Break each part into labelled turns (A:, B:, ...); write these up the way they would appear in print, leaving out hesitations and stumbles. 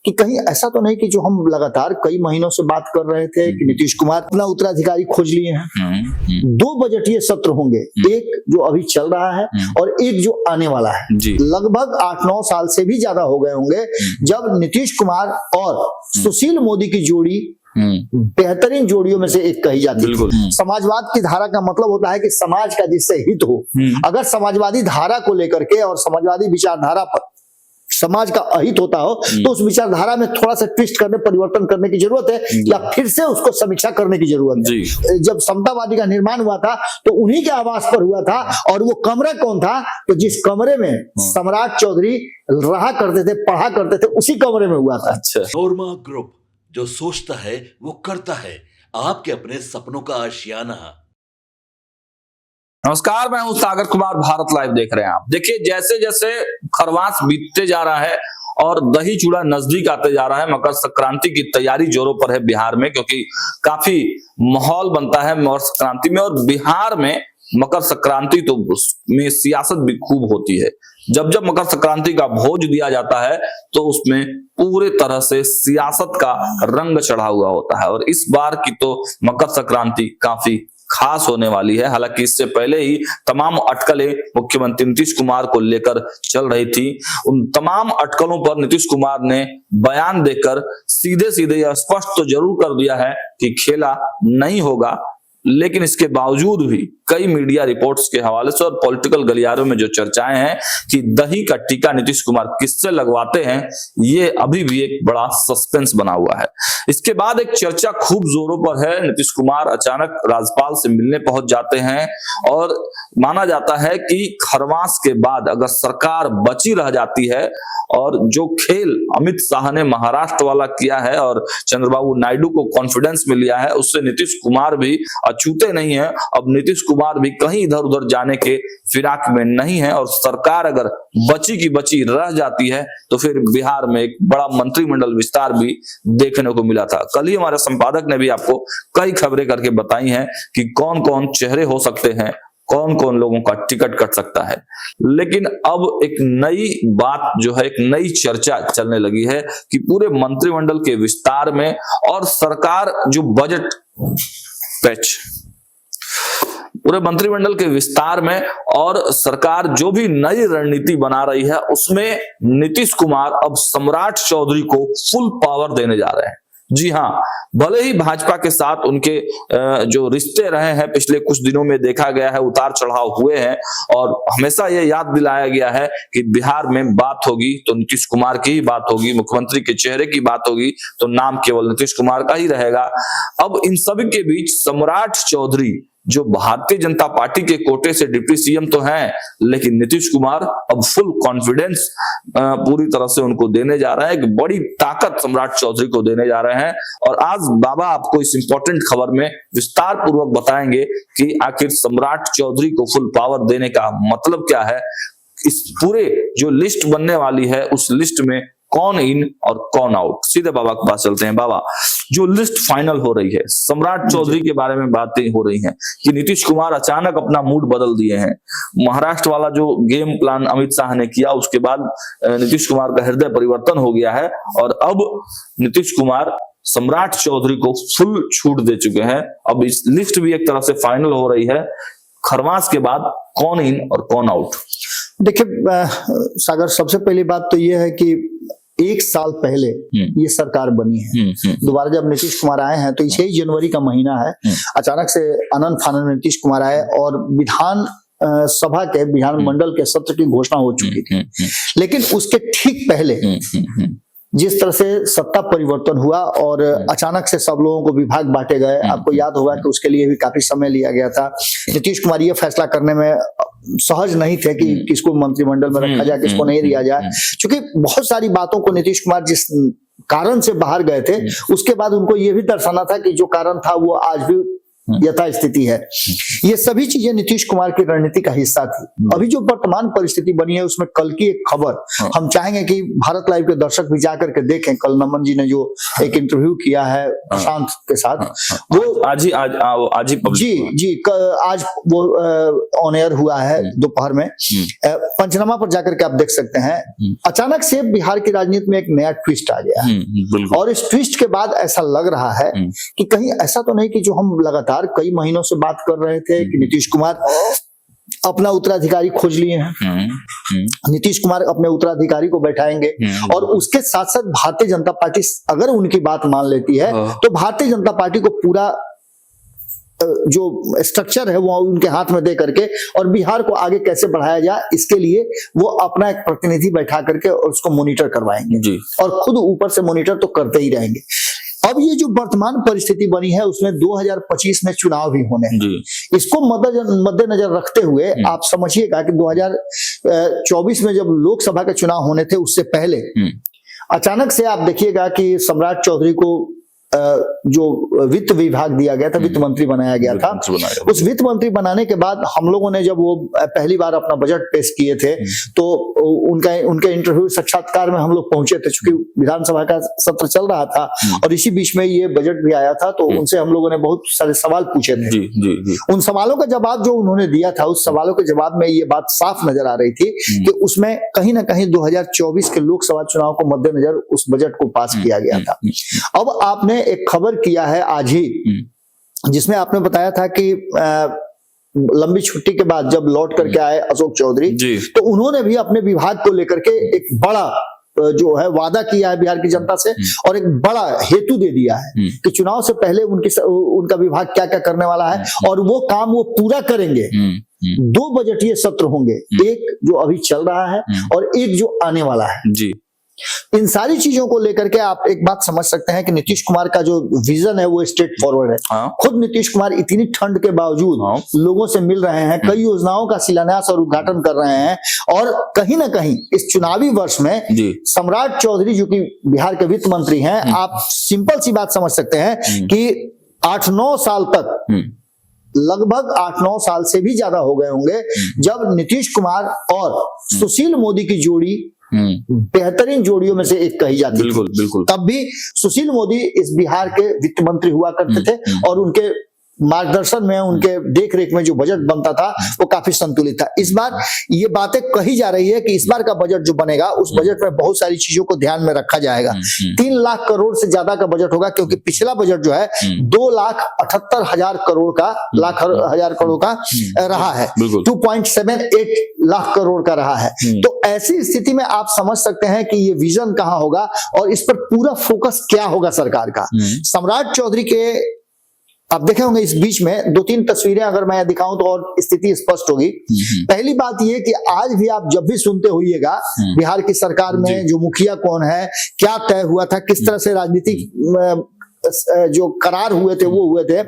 A: कि कहीं ऐसा तो नहीं कि जो हम लगातार कई महीनों से बात कर रहे थे कि नीतीश कुमार अपना उत्तराधिकारी खोज लिए हैं। 2 बजटीय सत्र होंगे, एक जो अभी चल रहा है और एक जो आने वाला है। लगभग 8-9 साल से भी ज्यादा हो गए होंगे जब नीतीश कुमार और सुशील मोदी की जोड़ी बेहतरीन जोड़ियों में से एक कही जाती है। समाजवाद की धारा का मतलब होता है कि समाज का जिससे हित हो। अगर समाजवादी धारा को लेकर के और समाजवादी विचारधारा पर समाज का अहित होता हो तो उस विचारधारा में थोड़ा सा ट्विस्ट करने, परिवर्तन करने की जरूरत है या फिर से उसको समीक्षा करने की जरूरत है। जब समतावादी का निर्माण हुआ था तो उन्हीं के आवास पर हुआ था, और वो कमरा कौन था? तो जिस कमरे में सम्राट चौधरी रहा करते थे, पढ़ा करते थे, उसी कमरे में हुआ था।
B: नोरमा ग्रुप, जो सोचता है वो करता है, आपके अपने सपनों का आशियाना।
C: नमस्कार, मैं हूं सागर कुमार, भारत लाइव देख रहे हैं आप। देखिए, जैसे जैसे खरवास बीतते जा रहा है और दही चूड़ा नजदीक आते जा रहा है, मकर संक्रांति की तैयारी जोरों पर है बिहार में, क्योंकि काफी माहौल बनता है मकर संक्रांति में। और बिहार में मकर संक्रांति तो में सियासत भी खूब होती है। जब जब मकर संक्रांति का भोज दिया जाता है तो उसमें पूरे तरह से सियासत का रंग चढ़ा हुआ होता है। और इस बार की तो मकर संक्रांति काफी खास होने वाली है। हालांकि इससे पहले ही तमाम अटकलें मुख्यमंत्री नीतीश कुमार को लेकर चल रही थी। उन तमाम अटकलों पर नीतीश कुमार ने बयान देकर सीधे सीधे यह स्पष्ट तो जरूर कर दिया है कि खेला नहीं होगा, लेकिन इसके बावजूद भी कई मीडिया रिपोर्ट्स के हवाले से और पॉलिटिकल गलियारों में जो चर्चाएं हैं कि दही का टीका नीतीश कुमार किससे लगवाते हैं, ये अभी भी एक बड़ा सस्पेंस बना हुआ है। इसके बाद एक चर्चा खूब जोरों पर है। नीतीश कुमार अचानक राज्यपाल से मिलने पहुंच जाते हैं और माना जाता है कि खरवास के बाद अगर सरकार बची रह जाती है और जो खेल अमित शाह ने महाराष्ट्र वाला किया है और चंद्रबाबू नायडू को कॉन्फिडेंस में लिया है, उससे नीतीश कुमार भी अछूते नहीं है। अब नीतीश कुमार भी कहीं इधर उधर जाने के फिराक में नहीं है और सरकार अगर बची की बची रह जाती है तो फिर बिहार में एक बड़ा मंत्रिमंडल विस्तार भी देखने को मिला था। कल ही हमारे संपादक ने भी आपको कई खबरें करके बताई हैं कि कौन कौन चेहरे हो सकते हैं, कौन कौन लोगों का टिकट कट सकता है। लेकिन अब एक नई बात जो है, एक नई चर्चा चलने लगी है कि पूरे मंत्रिमंडल के विस्तार में और सरकार जो बजट पैच, पूरे मंत्रिमंडल के विस्तार में और सरकार जो भी नई रणनीति बना रही है उसमें नीतीश कुमार अब सम्राट चौधरी को फुल पावर देने जा रहे हैं। जी हाँ, भले ही भाजपा के साथ उनके जो रिश्ते रहे हैं पिछले कुछ दिनों में देखा गया है, उतार चढ़ाव हुए हैं और हमेशा ये याद दिलाया गया है कि बिहार में बात होगी तो नीतीश कुमार की ही बात होगी, मुख्यमंत्री के चेहरे की बात होगी तो नाम केवल नीतीश कुमार का ही रहेगा। अब इन सभी के बीच सम्राट चौधरी जो भारतीय जनता पार्टी के कोटे से डिप्टी सीएम तो हैं, लेकिन नीतीश कुमार अब फुल कॉन्फिडेंस पूरी तरह से उनको देने जा रहे हैं, एक बड़ी ताकत सम्राट चौधरी को देने जा रहे हैं। और आज बाबा आपको इस इंपॉर्टेंट खबर में विस्तार पूर्वक बताएंगे कि आखिर सम्राट चौधरी को फुल पावर देने का मतलब क्या है। इस पूरे जो लिस्ट बनने वाली है उस लिस्ट में कौन इन और कौन आउट, सीधे बाबा के पास चलते हैं। बाबा, जो लिस्ट फाइनल हो रही है, सम्राट चौधरी के बारे में बातें हो रही हैं कि नीतीश कुमार अचानक अपना मूड बदल दिए हैं। महाराष्ट्र वाला जो गेम प्लान अमित शाह ने किया उसके बाद नीतीश कुमार का हृदय परिवर्तन हो गया है और अब नीतीश कुमार सम्राट चौधरी को फुल छूट दे चुके हैं। अब इस लिस्ट भी एक तरह से फाइनल हो रही है। खरवास के बाद कौन इन और कौन आउट?
A: देखिए सागर, सबसे पहली बात तो यह है कि 1 साल पहले ये सरकार बनी है। दोबारा जब नीतीश कुमार आए हैं तो 6 जनवरी का महीना है, अचानक से अनंत फानन नीतीश कुमार आए और विधान सभा के विधानमंडल के सत्र की घोषणा हो चुकी थी। लेकिन उसके ठीक पहले जिस तरह से सत्ता परिवर्तन हुआ और अचानक से सब लोगों को विभाग बांटे गए, आपको याद होगा कि उसके लिए भी काफी समय लिया गया था। नीतीश कुमार ये फैसला करने में सहज नहीं थे कि किसको मंत्रिमंडल में रखा जाए, किसको नहीं दिया जाए, क्योंकि बहुत सारी बातों को नीतीश कुमार जिस कारण से बाहर गए थे उसके बाद उनको ये भी दर्शाना था कि जो कारण था वो आज भी यथा स्थिति है। ये सभी चीजें नीतीश कुमार की रणनीति का हिस्सा थी। अभी जो वर्तमान परिस्थिति बनी है उसमें कल की एक खबर हम चाहेंगे कि भारत लाइव के दर्शक भी जाकर के देखें। कल नमन जी ने जो एक इंटरव्यू किया है प्रशांत के साथ, वो आज ही आज वो ऑन एयर हुआ है दोपहर में। पंचनामा पर जाकर के आप देख सकते हैं। अचानक से बिहार की राजनीति में एक नया ट्विस्ट आ गया है और इस ट्विस्ट के बाद ऐसा लग रहा है कि कहीं ऐसा तो नहीं कि जो हम लगातार कई महीनों से बात कर रहे थे कि नीतीश कुमार अपना उत्तराधिकारी खोज लिए हैं, नीतीश कुमार अपने उत्तराधिकारी को बैठाएंगे और उसके साथ साथ भारतीय जनता पार्टी अगर उनकी बात मान लेती है तो भारतीय जनता पार्टी को पूरा जो स्ट्रक्चर है वो उनके हाथ में दे करके और बिहार को आगे कैसे बढ़ाया जाए इसके लिए वो अपना एक प्रतिनिधि बैठा करके और उसको मॉनिटर करवाएंगे और खुद ऊपर से मॉनिटर तो करते ही रहेंगे। अब ये जो वर्तमान परिस्थिति बनी है उसमें 2025 में चुनाव भी होने हैं। इसको मद्देनजर रखते हुए आप समझिएगा कि 2024 में जब लोकसभा के चुनाव होने थे उससे पहले अचानक से आप देखिएगा कि सम्राट चौधरी को जो वित्त विभाग दिया गया था, वित्त मंत्री बनाया गया था। उस वित्त मंत्री बनाने के बाद हम लोगों ने जब वो पहली बार अपना बजट पेश किए थे तो उनके इंटरव्यू साक्षात्कार में हम लोग पहुंचे थे, चूंकि विधानसभा का सत्र चल रहा था और इसी बीच में ये बजट भी आया था, तो उनसे हम लोगों ने बहुत सारे सवाल पूछे थे। उन सवालों का जवाब जो उन्होंने दिया था, उस सवालों के जवाब में ये बात साफ नजर आ रही थी कि उसमें कहीं ना कहीं 2024 के लोकसभा चुनाव को मद्देनजर उस बजट को पास किया गया था। अब आपने एक खबर किया है आज ही जिसमें आपने बताया था कि लंबी छुट्टी के बाद जब लौट करके आए अशोक चौधरी तो उन्होंने भी अपने विभाग को लेकर के एक बड़ा जो है वादा किया है बिहार की जनता से और एक बड़ा हेतु दे दिया है कि चुनाव से पहले उनका विभाग क्या क्या करने वाला है और वो काम वो पूरा करेंगे। 2 बजटीय सत्र होंगे, एक जो अभी चल रहा है और एक जो आने वाला है। इन सारी चीजों को लेकर के आप एक बात समझ सकते हैं कि नीतीश कुमार का जो विजन है वो स्ट्रेट फॉरवर्ड है। खुद नीतीश कुमार इतनी ठंड के बावजूद लोगों से मिल रहे हैं, कई योजनाओं का शिलान्यास और उद्घाटन कर रहे हैं और कहीं ना कहीं इस चुनावी वर्ष में सम्राट चौधरी जो कि बिहार के वित्त मंत्री हैं, आप सिंपल सी बात समझ सकते हैं कि 8-9 साल तक, लगभग 8-9 साल से भी ज्यादा हो गए होंगे जब नीतीश कुमार और सुशील मोदी की जोड़ी बेहतरीन जोड़ियों में से एक कही जाती है। बिल्कुल। तब भी सुशील मोदी इस बिहार के वित्त मंत्री हुआ करते थे और उनके मार्गदर्शन में, उनके देख रेख में जो बजट बनता था वो काफी संतुलित था। इस बार ये बातें कही जा रही है कि इस बार का बजट जो बनेगा उस बजट में बहुत सारी चीजों को ध्यान में रखा जाएगा। 3 लाख करोड़ से ज्यादा का बजट होगा क्योंकि पिछला बजट जो है 2,78,000 करोड़ का रहा है, 2.78 लाख करोड़ का रहा है। तो ऐसी स्थिति में आप समझ सकते हैं कि ये विजन कहाँ होगा और इस पर पूरा फोकस क्या होगा सरकार का। सम्राट चौधरी के आप देखे होंगे इस बीच में 2-3 तस्वीरें अगर मैं दिखाऊं तो और स्थिति स्पष्ट होगी। पहली बात यह कि आज भी आप जब भी सुनते होइएगा बिहार की सरकार में जो मुखिया कौन है, क्या तय हुआ था, किस तरह से राजनीतिक जो करार हुए थे वो हुए थे,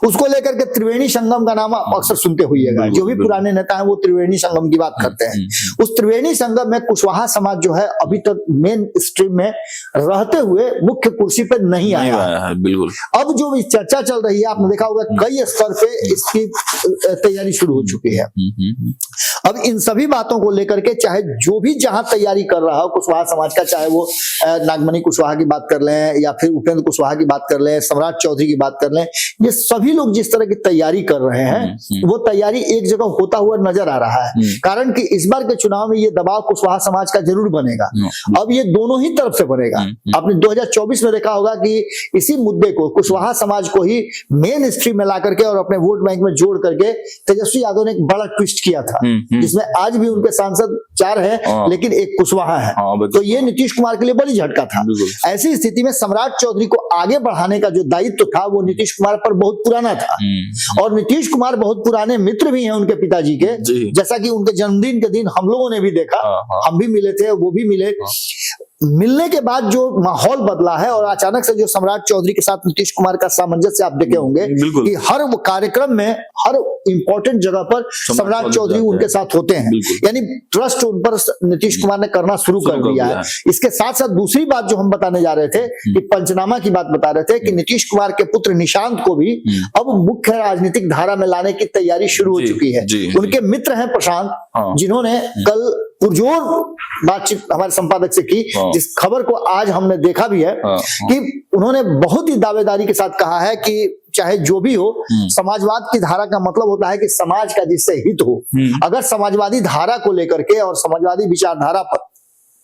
A: उसको लेकर के त्रिवेणी संगम का नाम आप अक्सर सुनते होइएगा। जो भी पुराने नेता हैं वो त्रिवेणी संगम की बात करते हैं। उस त्रिवेणी संगम में कुशवाहा समाज जो है अभी तक मेन स्ट्रीम में रहते हुए मुख्य कुर्सी पर नहीं आया है। बिल्कुल। अब जो चर्चा चल रही है, आपने देखा होगा कई स्तर पे इसकी तैयारी शुरू हो चुकी है। अब इन सभी बातों को लेकर के चाहे जो भी जहां तैयारी कर रहा हो कुशवाहा समाज का, चाहे वो नागमणि कुशवाहा की बात कर लें या फिर उपेंद्र कुशवाहा की बात कर लें, सम्राट चौधरी की बात कर लें, ये सभी लोग जिस तरह की तैयारी कर रहे हैं वो तैयारी एक जगह होता हुआ नजर आ रहा है। कारण कि इस बार के चुनाव में ये दबाव कुशवाहा समाज का जरूर बनेगा। अब ये दोनों ही तरफ से बनेगा। आपने 2024 में देखा होगा कि इसी मुद्दे को कुशवाहा समाज को ही मेन स्ट्रीम में ला करके और अपने वोट बैंक में जोड़ करके तेजस्वी यादव ने एक बड़ा ट्विस्ट किया था, जिसमें आज भी उनके सांसद 4 हैं लेकिन एक कुशवाहा है। तो ये नीतीश कुमार के लिए बड़ी झटका था। ऐसी स्थिति में सम्राट चौधरी को आगे बढ़ाने का जो दायित्व था वो नीतीश कुमार पर बहुत पुराना था और नीतीश कुमार बहुत पुराने मित्र भी हैं उनके पिताजी के, जैसा कि उनके जन्मदिन के दिन हम लोगों ने भी देखा, हम भी मिले थे, वो भी मिले। मिलने के बाद जो माहौल बदला है और अचानक से जो सम्राट चौधरी के साथ नीतीश कुमार का सामंजस्य आप देखे होंगे कि हर वो कार्यक्रम में हर इंपॉर्टेंट जगह पर सम्राट चौधरी उनके साथ होते हैं, यानी ट्रस्ट उन पर नीतीश कुमार ने करना शुरू कर दिया है। इसके साथ साथ दूसरी बात जो हम बताने जा रहे थे कि पंचनामा की बात बता रहे थे कि नीतीश कुमार के पुत्र निशांत को भी अब मुख्य राजनीतिक धारा में लाने की तैयारी शुरू हो चुकी है। उनके मित्र हैं प्रशांत, जिन्होंने कल पुरजोर बातचीत हमारे संपादक से की, जिस खबर को आज हमने देखा भी है कि उन्होंने बहुत ही दावेदारी के साथ कहा है कि चाहे जो भी हो, समाजवाद की धारा का मतलब होता है कि समाज का जिससे हित हो। अगर समाजवादी धारा को लेकर के और समाजवादी विचारधारा पर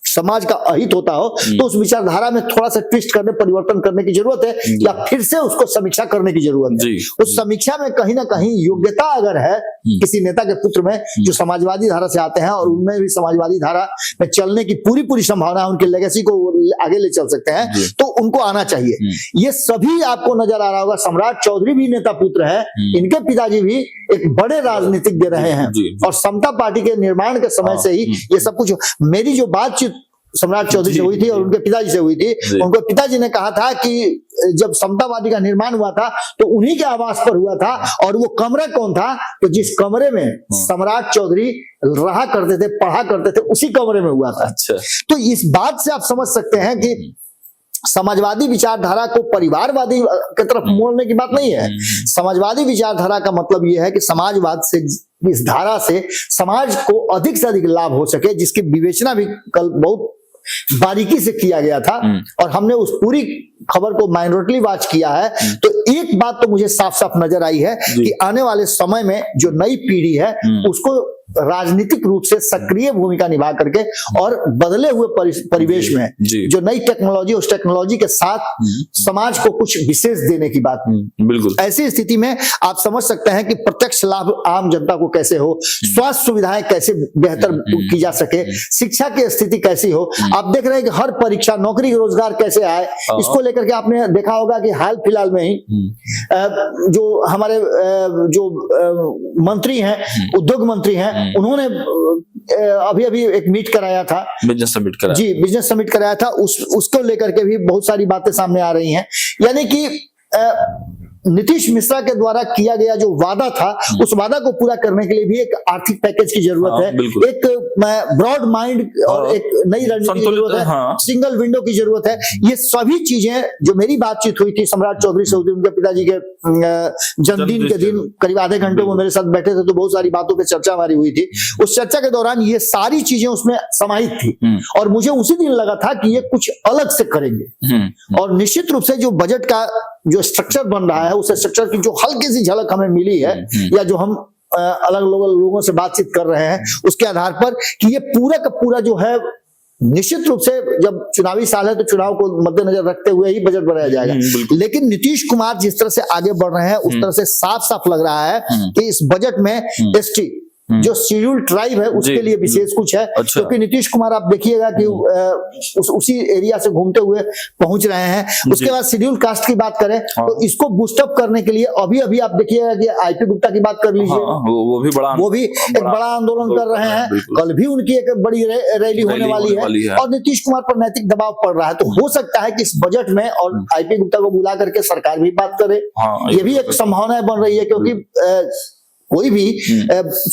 A: समाज का अहित होता हो तो उस विचारधारा में थोड़ा सा ट्विस्ट करने, परिवर्तन करने की जरूरत है या फिर से उसको समीक्षा करने की जरूरत है। उस समीक्षा में कहीं ना कहीं योग्यता अगर है किसी नेता के पुत्र में जो समाजवादी धारा से आते हैं और उनमें भी समाजवादी धारा में चलने की पूरी संभावना, उनके लेगेसी को आगे ले चल सकते हैं, तो उनको आना चाहिए। ये सभी आपको नजर आ रहा होगा। सम्राट चौधरी भी नेता पुत्र है, इनके पिताजी भी एक बड़े राजनीतिज्ञ रहे हैं और समता पार्टी के निर्माण के समय से ही ये सब कुछ। मेरी जो बातचीत सम्राट चौधरी से हुई थी और उनके पिताजी से हुई थी, उनके पिताजी ने कहा था कि जब समता पार्टी का निर्माण हुआ था तो उन्हीं के आवास पर हुआ था, और वो कमरा कौन था, तो जिस कमरे में सम्राट चौधरी रहा करते थे, पढ़ा करते थे, उसी कमरे में हुआ था। अच्छा। तो इस बात से आप समझ सकते हैं कि समाजवादी विचारधारा को परिवारवादी की तरफ मोड़ने की बात नहीं है। समाजवादी विचारधारा का मतलब यह है कि समाजवाद से, इस धारा से समाज को अधिक से अधिक लाभ हो सके, जिसकी विवेचना भी कल बहुत बारीकी से किया गया था और हमने उस पूरी खबर को माइनॉरिटी वॉच किया है। तो एक बात तो मुझे साफ साफ नजर आई है कि आने वाले समय में जो नई पीढ़ी है उसको राजनीतिक रूप से सक्रिय भूमिका निभा करके और बदले हुए परिवेश में जो नई टेक्नोलॉजी, उस टेक्नोलॉजी के साथ समाज को कुछ विशेष देने की बात। बिल्कुल ऐसी स्थिति में आप समझ सकते हैं कि प्रत्यक्ष लाभ आम जनता को कैसे हो, स्वास्थ्य सुविधाएं कैसे बेहतर की जा सके, शिक्षा की स्थिति कैसी हो। आप देख रहे हैं कि हर परीक्षा, नौकरी, रोजगार कैसे आए, इसको लेकर के आपने देखा होगा कि हाल फिलहाल में ही जो हमारे जो मंत्री हैं, उद्योग मंत्री हैं, उन्होंने अभी अभी एक मीट कराया था,
C: बिजनेस समिट कराया
A: जी, बिजनेस समिट कराया था। उसको लेकर के भी बहुत सारी बातें सामने आ रही हैं। यानी कि नीतीश मिश्रा के द्वारा किया गया जो वादा था, उस वादा को पूरा करने के लिए भी एक आर्थिक पैकेज की जरूरत है, एक ब्रॉड माइंड और एक नई रणनीति की जरूरत है, सिंगल विंडो की जरूरत है। ये सभी चीजें जो मेरी बातचीत हुई थी सम्राट चौधरी से, उनके पिताजी के जन्मदिन के दिन करीब आधे घंटे वो मेरे साथ बैठे थे, तो बहुत सारी बातों पर चर्चा हमारी हुई थी। उस चर्चा के दौरान ये सारी चीजें उसमें समाहित थी और मुझे उसी दिन लगा था कि ये कुछ अलग से करेंगे। और निश्चित रूप से जो बजट का जो स्ट्रक्चर बन रहा है, उस स्ट्रक्चर की जो हल्की सी झलक हमें मिली है या जो हम अलग लोगों से बातचीत कर रहे हैं, उसके आधार पर कि ये पूरा का पूरा जो है, निश्चित रूप से जब चुनावी साल है तो चुनाव को मद्देनजर रखते हुए ही बजट बनाया जाएगा। लेकिन नीतीश कुमार जिस तरह से आगे बढ़ रहे हैं उस तरह से साफ साफ लग रहा है कि इस बजट में एसटी जो शेड्यूल ट्राइब है उसके लिए विशेष कुछ है। क्योंकि नीतीश कुमार आप देखिएगा कि उसी एरिया से घूमते हुए पहुंच रहे हैं। उसके बाद शेड्यूल कास्ट की बात करें तो इसको बूस्टअप करने के लिए अभी अभी आप देखिएगा कि आईपी गुप्ता की बात कर लीजिए, वो भी एक बड़ा आंदोलन कर रहे हैं। कल भी उनकी एक बड़ी रैली होने वाली है और नीतीश कुमार पर नैतिक दबाव पड़ रहा है। तो हो सकता है कि इस बजट में और आईपी गुप्ता को बुला करके सरकार भी बात करे, ये भी एक संभावना बन रही है। क्योंकि कोई भी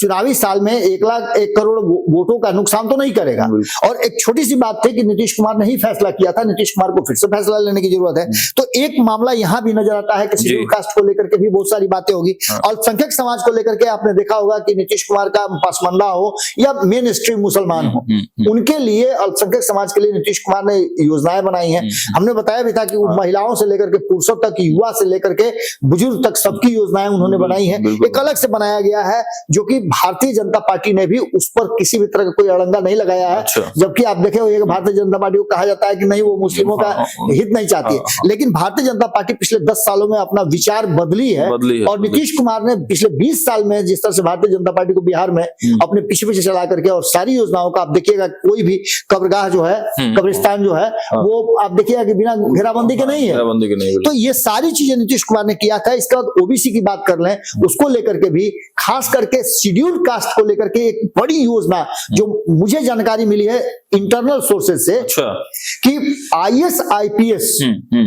A: चुनावी साल में 1 करोड़ वोटों का नुकसान तो नहीं करेगा। और एक छोटी सी बात थी कि नीतीश कुमार ने ही फैसला किया था, नीतीश कुमार को फिर से फैसला लेने की जरूरत है। तो एक मामला यहां भी नजर आता है कि शेड्यूल कास्ट को लेकर के भी बहुत सारी बातें होगी। अल्पसंख्यक समाज को लेकर के आपने देखा होगा कि नीतीश कुमार का पसमंदा हो या मेन स्ट्रीम मुसलमान हो, उनके लिए, अल्पसंख्यक समाज के लिए नीतीश कुमार ने योजनाएं बनाई हैं। हमने बताया भी था कि महिलाओं से लेकर के पुरुषों तक, युवा से लेकर के बुजुर्ग तक सबकी योजनाएं उन्होंने बनाई है। एक अलग से बनाया गया है जो कि भारतीय जनता पार्टी ने भी उस पर किसी भी तरह का कोई अड़ंगा नहीं लगाया है। जबकि आप देखे होंगे भारतीय जनता पार्टी को कहा जाता है कि नहीं, वो मुस्लिमों का हित नहीं चाहती है। लेकिन भारतीय जनता पार्टी पिछले 10 सालों में अपना विचार बदली है और नीतीश कुमार ने पिछले 20 साल में जिस तरह से भारतीय जनता पार्टी को बिहार में अपने पीछे चला करके और सारी योजनाओं का आप देखिएगा, कोई भी कब्रगाह जो है, कब्रिस्तान जो है, वो आप देखिएगा कि बिना घेराबंदी के नहीं है। तो ये सारी चीजें नीतीश कुमार ने किया था। इसके बाद ओबीसी की बात कर लें, उसको लेकर के भी खास करके शेड्यूल्ड कास्ट को लेकर के एक बड़ी योजना जो मुझे जानकारी मिली है इंटरनल सोर्सेज से,
C: अच्छा,
A: कि IAS IPS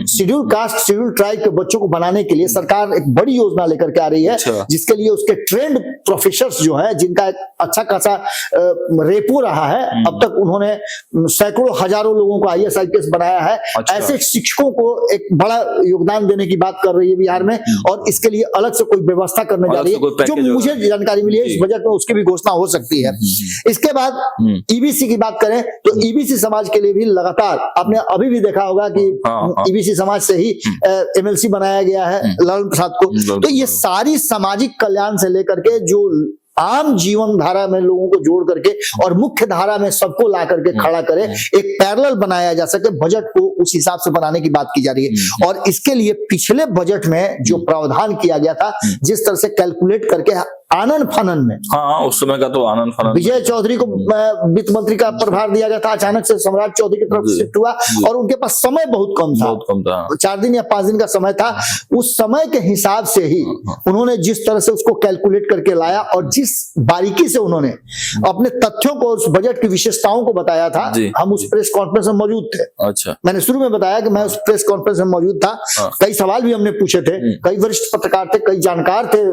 A: scheduled caste scheduled tribe के बच्चों को बनाने के लिए सरकार एक बड़ी योजना लेकर के आ रही है,
C: अच्छा,
A: जिसके लिए उसके ट्रेंड प्रोफेसर्स जो है, जिनका एक अच्छा खासा रेपो रहा है, अब तक उन्होंने सैकड़ों हजारों लोगों को IAS IPS बनाया है।
C: अच्छा।
A: ऐसे शिक्षकों को एक बड़ा योगदान देने की बात कर रही है बिहार में, और इसके लिए अलग से कोई व्यवस्था करने जा रही है, जो मुझे जानकारी मिली है इस बजट में उसकी भी घोषणा हो सकती है। इसके बाद EBC की बात करें तो EBC समाज के लिए भी लगातार, आपने अभी भी देखा होगा कि EBC समाज से ही MLC बनाया गया है लालू प्रसाद को। तो ये सारी सामाजिक कल्याण से लेकर के जो आम जीवन धारा में लोगों को जोड़ करके और मुख्य धारा में सबको ला करके खड़ा करे, एक पैरेलल बनाया जा सके, बजट को उस हिसाब से बनाने की बात की जा रही है। और इसके लिए पिछले बजट में जो प्रावधान किया गया था, जिस तरह से कैलकुलेट करके आनन फानन में,
C: हाँ, उस समय का तो आनन फानन,
A: विजय चौधरी को वित्त मंत्री का प्रभार दिया गया था, अचानक से सम्राट चौधरी की तरफ शिफ्ट हुआ और उनके पास समय बहुत कम था, 4 दिन या 5 दिन का समय था। उस समय के हिसाब से ही उन्होंने जिस तरह से उसको कैलकुलेट करके लाया और जिस बारीकी से उन्होंने अपने तथ्यों को, उस बजट की विशेषताओं को बताया था, हम उस प्रेस कॉन्फ्रेंस में मौजूद थे।
C: अच्छा,
A: मैंने शुरू में बताया कि मैं उस प्रेस कॉन्फ्रेंस में मौजूद था, कई सवाल भी हमने पूछे थे, कई वरिष्ठ पत्रकार थे, कई जानकार थे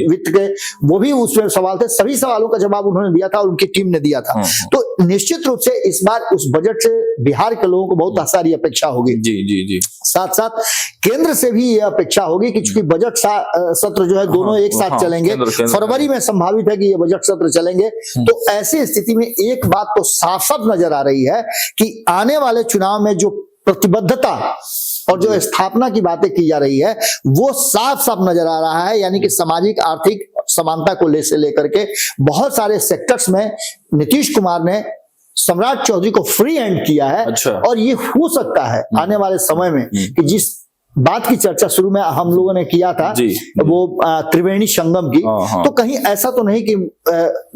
A: वित्त के, वो भी उसमें सवाल थे, सभी सवालों का जवाब उन्होंने दिया था और उनकी टीम ने दिया था। तो निश्चित रूप से इस बार उस बजट से बिहार के लोगों को बहुत सारी अपेक्षा होगी।
C: जी जी जी।
A: साथ साथ केंद्र से भी ये अपेक्षा होगी कि चूंकि बजट सत्र जो है दोनों एक साथ चलेंगे, फरवरी में संभावित है कि ये बजट सत्र चलेंगे, तो ऐसी स्थिति में एक बात तो साफ साफ नजर आ रही है कि आने वाले चुनाव में जो प्रतिबद्धता और जो स्थापना की बातें की जा रही है वो साफ साफ नजर आ रहा है। यानी कि सामाजिक आर्थिक समानता को लेकर के बहुत सारे सेक्टर्स में नीतीश कुमार ने सम्राट चौधरी को फ्री हैंड किया है।
C: अच्छा।
A: और ये हो सकता है आने वाले समय में कि जिस बात की चर्चा शुरू में हम लोगों ने किया था वो त्रिवेणी संगम की, तो कहीं ऐसा तो नहीं कि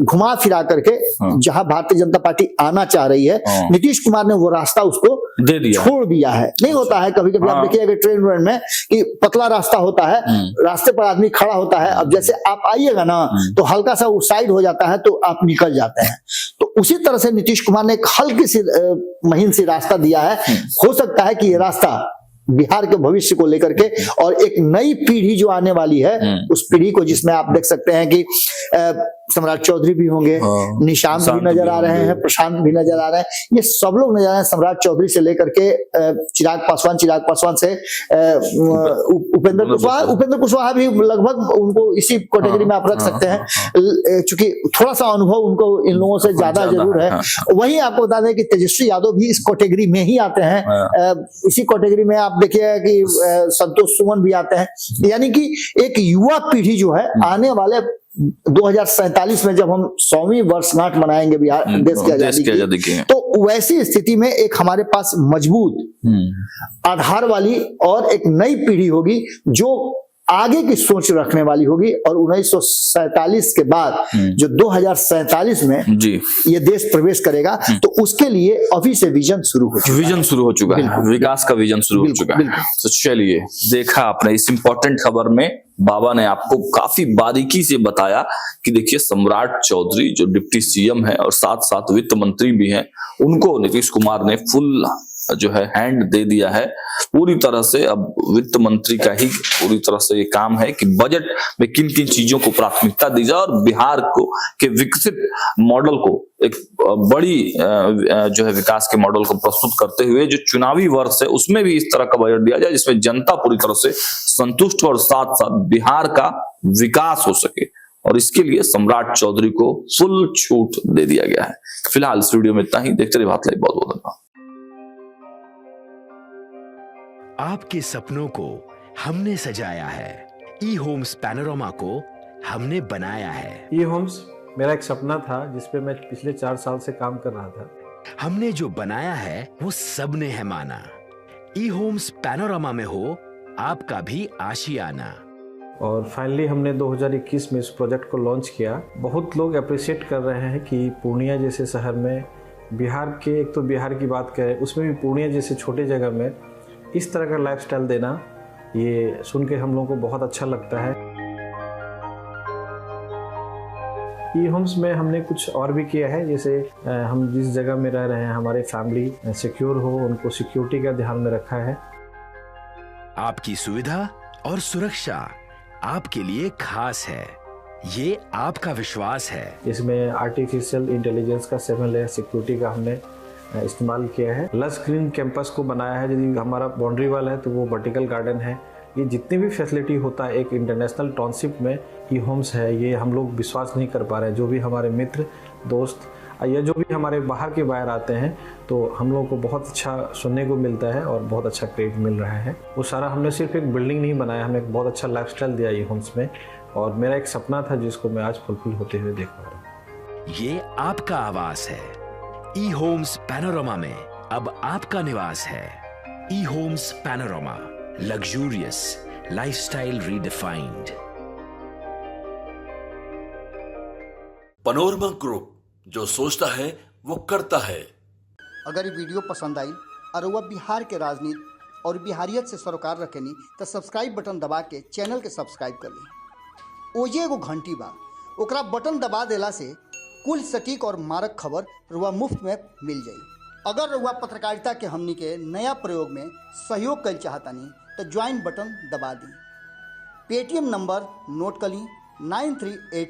A: घुमा फिरा करके जहां भारतीय जनता पार्टी आना चाह रही है, नीतीश कुमार ने वो रास्ता उसको दे दिया, छोड़ दिया है। नहीं होता है कभी कभी आप देखिए ट्रेन में कि पतला रास्ता होता है, रास्ते पर आदमी खड़ा होता है, अब जैसे आप आइएगा ना तो हल्का सा साइड हो जाता है तो आप निकल जाते हैं। तो उसी तरह से नीतीश कुमार ने एक हल्की सी महीन सी रास्ता दिया है। हो सकता है कि ये रास्ता बिहार के भविष्य को लेकर के और एक नई पीढ़ी जो आने वाली है उस पीढ़ी को, जिसमें आप देख सकते हैं कि सम्राट चौधरी भी होंगे, निशांत भी नजर आ रहे हैं, प्रशांत भी नजर आ रहे हैं, ये सब लोग नजर आ रहे हैं। सम्राट चौधरी से लेकर के चिराग पासवान से उपेंद्र कुशवाहा भी लगभग उनको इसी कैटेगरी में आप रख सकते हैं, क्योंकि थोड़ा सा अनुभव उनको इन लोगों से ज्यादा जरूर है। वहीं आपको बता दें कि तेजस्वी यादव भी इस कैटेगरी में ही आते हैं। इसी कैटेगरी में आप देखिए कि संतोष सुमन भी आते हैं। यानी कि एक युवा पीढ़ी जो है आने वाले 2047 में जब हम 100वीं वर्षगांठ मनाएंगे बिहार देश की आजादी की, तो वैसी स्थिति में एक हमारे पास मजबूत आधार वाली और एक नई पीढ़ी होगी जो आगे की सोच रखने वाली होगी। और 1947 के बाद जो 2047 में ये देश प्रवेश करेगा, तो उसके लिए अभी से विजन शुरू हो चुका है,
C: विकास का विजन शुरू हो चुका है। तो चलिए, देखा आपने इस इंपॉर्टेंट खबर में बाबा ने आपको काफी बारीकी से बताया कि देखिए सम्राट चौधरी जो डिप्टी सीएम है और साथ साथ वित्त मंत्री भी हैं, उनको नीतीश कुमार ने फुल जो है हैंड दे दिया है पूरी तरह से। अब वित्त मंत्री का ही पूरी तरह से ये काम है कि बजट में किन किन चीजों को प्राथमिकता दी जाए और बिहार को के विकसित मॉडल को एक बड़ी जो है विकास के मॉडल को प्रस्तुत करते हुए जो चुनावी वर्ष है उसमें भी इस तरह का बजट दिया जाए जिसमें जनता पूरी तरह से संतुष्ट और साथ साथ बिहार का विकास हो सके। और इसके लिए सम्राट चौधरी को फुल छूट दे दिया गया है। फिलहाल इस वीडियो में इतना ही। देखते रहिए भारत लाइव। बहुत बहुत धन्यवाद।
D: आपके सपनों को हमने सजाया है, ई होम्स पैनोरामा को हमने बनाया है।
E: ई होम्स मेरा एक सपना था जिसपे मैं पिछले 4 साल से काम कर रहा था।
D: हमने जो बनाया है वो सबने है माना। ई होम्स पैनोरामा में हो आपका भी आशियाना।
E: और फाइनली हमने 2021 में इस प्रोजेक्ट को लॉन्च किया। बहुत लोग अप्रिशिएट कर रहे हैं कि पूर्णिया जैसे शहर में बिहार के, एक तो बिहार की बात करें उसमें भी पूर्णिया जैसे छोटे जगह में इस तरह का लाइफस्टाइल देना, ये सुन के हम लोगों को बहुत अच्छा लगता है। ई होम्स में हमने कुछ और भी किया है, जैसे हम जिस जगह में रह रहे हैं हमारे फैमिली सिक्योर हो, उनको सिक्योरिटी का ध्यान में रखा है।
D: आपकी सुविधा और सुरक्षा आपके लिए खास है, ये आपका विश्वास है।
E: इसमें आर्टिफिशियल इंटेलिजेंस का 7 लेयर सिक्योरिटी का हमने इस्तेमाल किया है। लस ग्रीन कैंपस को बनाया है, यदि हमारा बाउंड्री वाल है तो वो वर्टिकल गार्डन है। ये जितनी भी फैसिलिटी होता है एक इंटरनेशनल टाउनशिप में ई होम्स है, ये हम लोग विश्वास नहीं कर पा रहे हैं। जो भी हमारे मित्र दोस्त या जो भी हमारे बाहर के बाहर आते हैं तो हम लोगों को बहुत अच्छा सुनने को मिलता है और बहुत अच्छा क्रेडिट मिल रहा है। वो सारा हमने सिर्फ एक बिल्डिंग नहीं बनाया, हमने एक बहुत अच्छा लाइफस्टाइल दिया ई होम्स में, और मेरा एक सपना था जिसको मैं आज फुलफिल होते हुए देख पा रहा हूँ।
D: ये आपका आवास है। ई होम्स पैनोरामा में अब आपका निवास है। E Homes Panorama, luxurious lifestyle redefined.
B: Panorama group, जो सोचता है वो करता है।
F: अगर ये वीडियो पसंद आई और वह बिहार के राजनीति और बिहारियत से सरोकार रखेनी तो सब्सक्राइब बटन दबा के चैनल के सब्सक्राइब कर ली। ओजे एगो घंटी बा, ओकरा बटन दबा देला से कुल सटीक और मारक खबर रुआ मुफ्त में मिल जाई। अगर रुआ पत्रकारिता के हमनी के नया प्रयोग में सहयोग कर चाहतानी तो ज्वाइन बटन दबा दी। पेटीएम नंबर नोट कर ली 9386